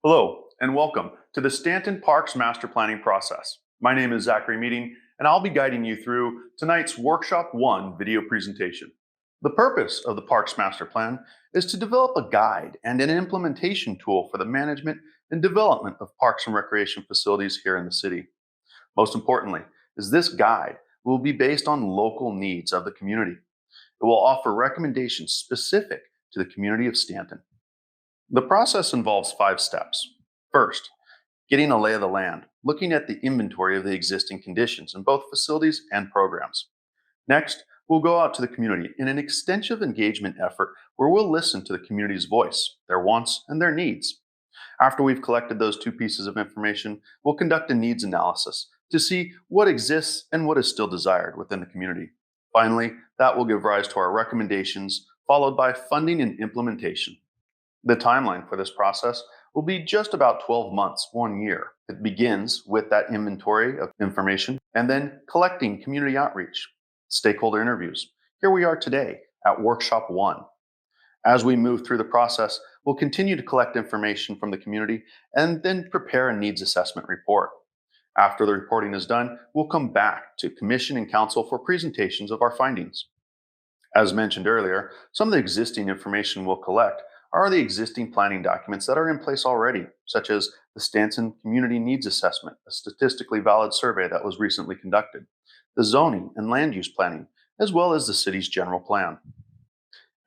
Hello, and welcome to the Stanton Parks Master Planning process. My name is Zachary Meading, and I'll be guiding you through tonight's Workshop 1 video presentation. The purpose of the Parks Master Plan is to develop a guide and an implementation tool for the management and development of parks and recreation facilities here in the city. Most importantly, is this guide will be based on local needs of the community. It will offer recommendations specific to the community of Stanton. The process involves 5 steps. First, getting a lay of the land, looking at the inventory of the existing conditions in both facilities and programs. Next, we'll go out to the community in an extensive engagement effort where we'll listen to the community's voice, their wants, and their needs. After we've collected those 2 pieces of information, we'll conduct a needs analysis to see what exists and what is still desired within the community. Finally, that will give rise to our recommendations, followed by funding and implementation. The timeline for this process will be just about 12 months, 1 year. It begins with that inventory of information and then collecting community outreach, stakeholder interviews. Here we are today at Workshop 1. As we move through the process, we'll continue to collect information from the community and then prepare a needs assessment report. After the reporting is done, we'll come back to Commission and Council for presentations of our findings. As mentioned earlier, some of the existing information we'll collect are the existing planning documents that are in place already, such as the Stanton Community Needs Assessment, a statistically valid survey that was recently conducted, the zoning and land use planning, as well as the city's general plan.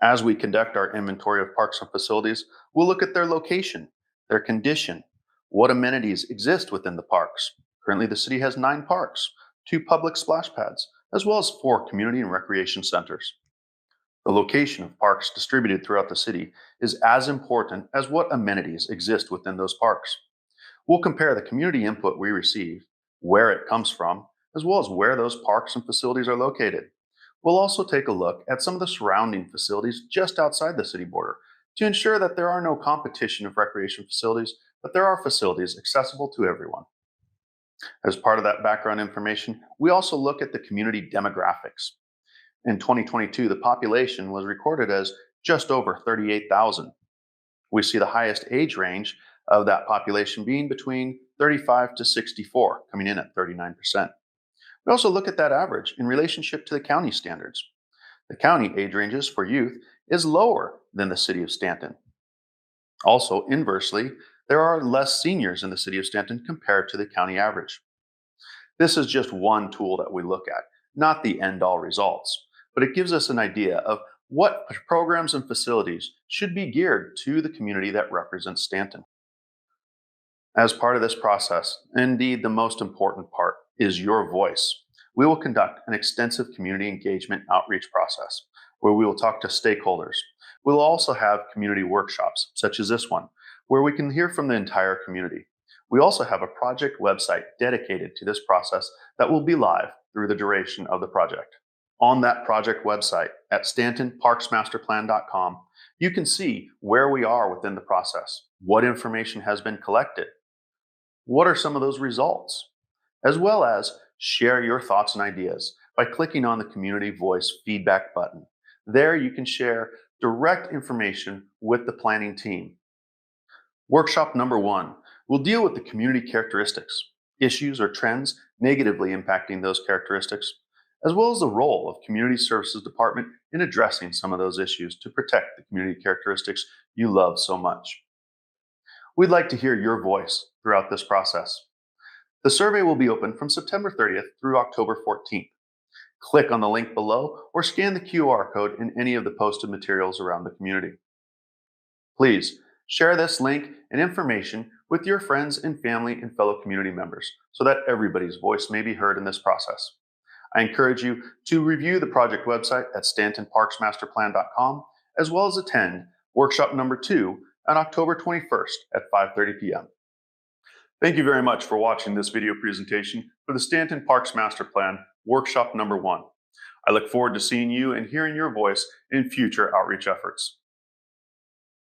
As we conduct our inventory of parks and facilities, we'll look at their location, their condition, what amenities exist within the parks. Currently, the city has 9 parks, 2 public splash pads, as well as 4 community and recreation centers. The location of parks distributed throughout the city is as important as what amenities exist within those parks. We'll compare the community input we receive, where it comes from, as well as where those parks and facilities are located. We'll also take a look at some of the surrounding facilities just outside the city border to ensure that there are no competition of recreation facilities, but there are facilities accessible to everyone. As part of that background information, we also look at the community demographics. In 2022, the population was recorded as just over 38,000. We see the highest age range of that population being between 35 to 64, coming in at 39%. We also look at that average in relationship to the county standards. The county age ranges for youth is lower than the city of Stanton. Also, inversely, there are less seniors in the city of Stanton compared to the county average. This is just one tool that we look at, not the end-all results, but it gives us an idea of what programs and facilities should be geared to the community that represents Stanton. As part of this process, indeed the most important part, is your voice. We will conduct an extensive community engagement outreach process where we will talk to stakeholders. We'll also have community workshops, such as this one, where we can hear from the entire community. We also have a project website dedicated to this process that will be live through the duration of the project. On that project website at stantonparksmasterplan.com, you can see where we are within the process, what information has been collected, what are some of those results, as well as share your thoughts and ideas by clicking on the Community Voice feedback button. There you can share direct information with the planning team. Workshop number 1 will deal with the community characteristics, issues or trends negatively impacting those characteristics, as well as the role of Community Services Department in addressing some of those issues to protect the community characteristics you love so much. We'd like to hear your voice throughout this process. The survey will be open from September 30th through October 14th. Click on the link below or scan the QR code in any of the posted materials around the community. Please share this link and information with your friends and family and fellow community members so that everybody's voice may be heard in this process. I encourage you to review the project website at stantonparksmasterplan.com, as well as attend workshop number 2 on October 21st at 5:30 p.m. Thank you very much for watching this video presentation for the Stanton Parks Master Plan workshop number 1. I look forward to seeing you and hearing your voice in future outreach efforts.